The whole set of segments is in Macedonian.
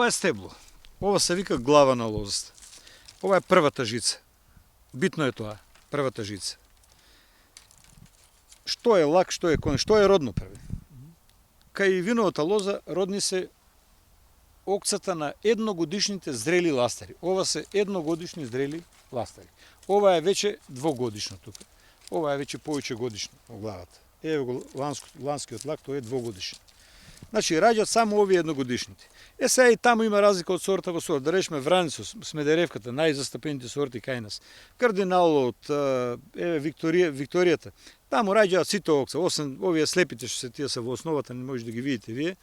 Ова е стебло. Ова се вика глава на лозата. Ова е првата жица. Битно е тоа, првата жица. Што е лак, што е конј, што е родно први? Кај виновата лоза родни се окцата на едногодишните зрели ластари. Ова се едногодишни зрели ластари. Ова е веќе двогодишно тука. Ова е веќе повеќе годишно во главата. Еве го ланскиот лак, тој е двогодишен. Значи, раѓаат само овие едногодишните. Сега и таму има разлика од сорта во сорт. Да речеме Вранецо, Смедеревката, најзастапените сорти кај нас. Кардиналот, Викторијата. Таму раѓаат сите окса, освен овие слепите што се тие се во основата, не може да ги видите вие.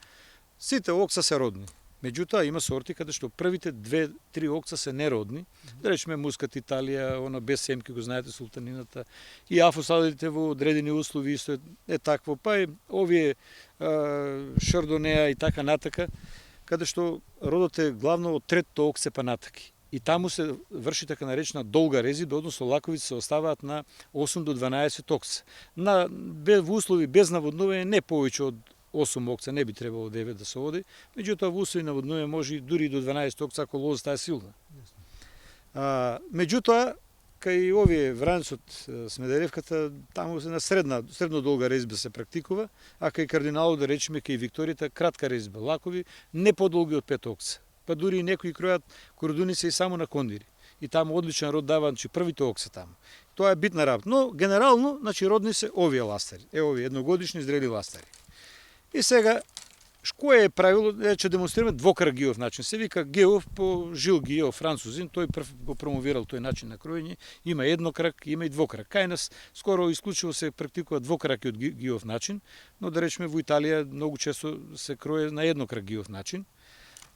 Сите окса се родни. Меѓутоа има сорти каде што првите 2-3 окса се неродни. Да речеме Мускат Италија, она без семки, го знаете, султанината. И афосадите во одредени услови исто е такво. Па и овие Шардонеа и така натака, каде што родот е главно од третото оксе па натаки. И таму се врши така наречена долга резидба, односно лаковите се оставаат на 8 до 12 окса. Во услови без наводнување не повеќе од 8 окса, не би требало 9 да се оди, меѓутоа во услови на наводнување може дури и до 12 окса ако лозата е силна. Меѓутоа, кај овие Вранецот, Смедеревката, таму се на средно долга резидба се практикува, а кај Кардиналот, да речеме, кај Викторијата, кратка резидба, лакови, не подолги од 5 окса. Па дури и некои кројат кордуница и само на кондири. И таму одличен род даваат, значи првите окса таму. Тоа е битна работа. Но генерално, значи родни се овие ластари. Овие едногодишни зрели ластари. И сега, кој е правило, ќе демонстрираме двокрак гиов начин. Се вика Геов по Жил Гиов, французин, тој прв го промовирал тој начин на кроење. Има еднокрак, има и двокрак. Кај нас скоро исклучиво се практикува двокракиот гиов начин, но да речеме во Италија многу често се крое на еднокрак гиов начин.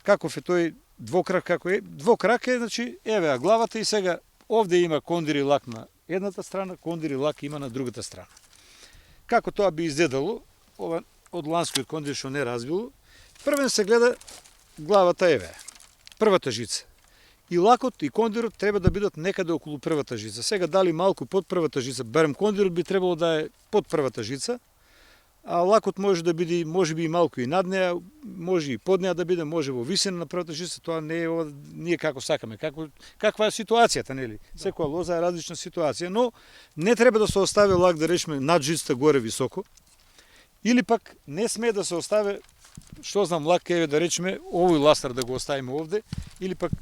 Каков е тој двокрак, како е? Двокрак е, значи, еве главата и сега овде има кондир и лак на едната страна, кондир и лак има на другата страна. Како тоа би изгледало, ова од ланскиот кондир што не разбило, првен се гледа главата еве, првата жица. И лакот и кондирот треба да бидат некаде околу првата жица. Сега дали малку под првата жица, барем кондирот би требало да е под првата жица, а лакот може да биде, можеби и малку и над неа, може и под неа да биде, може во висина на првата жица, тоа не е ова, ние како сакаме, каква е ситуацијата, нели? Секоја лоза е различна ситуација, но не треба да се остави лак, да речеме, над жицата горе високо, или пак не смее да се остави, што знам, лак, еве да речеме, овој ластар да го оставиме овде, или пак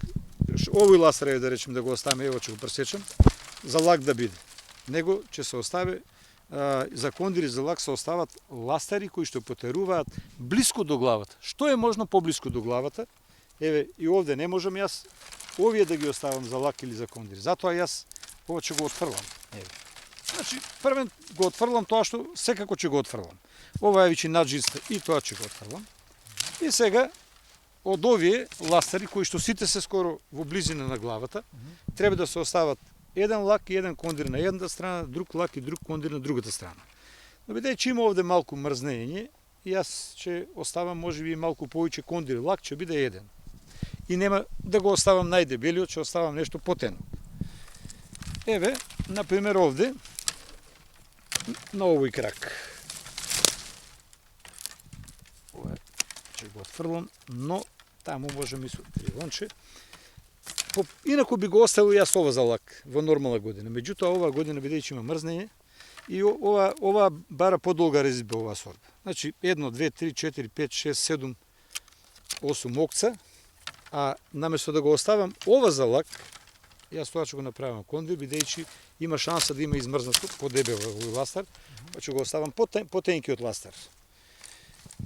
овој ластар еве да речеме да го оставиме, ево ќе го пресечам, за лак да биде. Него ќе се остави, за кондири за лак се остават ластари кои што потеруваат блиско до главата. Што е можно поблиско до главата? Еве и овде не можам јас овие да ги оставам за лак или за кондири. Затоа јас ова ќе го отфрлам. Еве. Значи, првен го отфрлам тоа што секако ќе го отфрлам. Ова е веќе над жицата и тоа ќе го отфрлам. И сега од овие ластари кои што сите се скоро во близина на главата, треба да се остават еден лак и еден кондир на едната страна, друг лак и друг кондир на другата страна. Но бидејќи има овде малку мрзнење, јас ќе оставам можеби и малку повеќе кондир, лак ќе биде еден. И нема да го оставам најдебелиот, ќе оставам нешто потенок. Еве, например овде, на овој крак. Ова ќе го отфрлам, но таму можем и со трилонче. Инаку би го оставил јас ова за лак во нормална година. Меѓутоа оваа година бидејќи има мрзнење и ова бара подолга резидба оваа сорта. Значи 1, 2, 3, 4, 5, 6, 7, 8 окца, а наместо да го оставам ова за лак, јас тоа ќе го направам кондир бидејќи има шанса да има измрзнато подебел овој ластар, па ќе го оставам потенкиот ластар.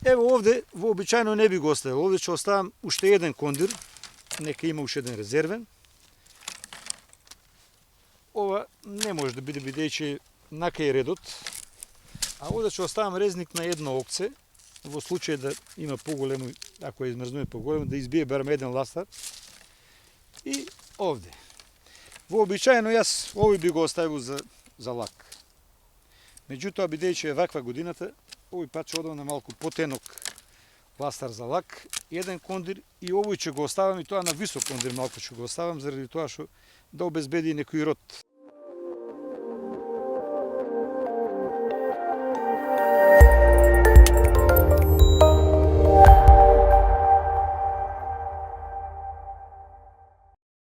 Ево овде вообичајно не би го оставил. Овде ќе оставам уште еден кондир. Нека има уште еден резервен. Ова не може да биде бидејќи накај редот. А овде ќе оставам резник на едно окце, во случај да има поголемо, ако е измрзнува поголемо, да избие барем еден ластар. И овде. Вообичајно јас овој би го оставил за лак. Меѓутоа, бидејќи е ваква годината, овој пат ќе одам на малку потенок ластар за лак, еден кондир и овој ќе го оставам и тоа на висок кондир малку ќе го оставам заради тоа што да обезбеди некој род.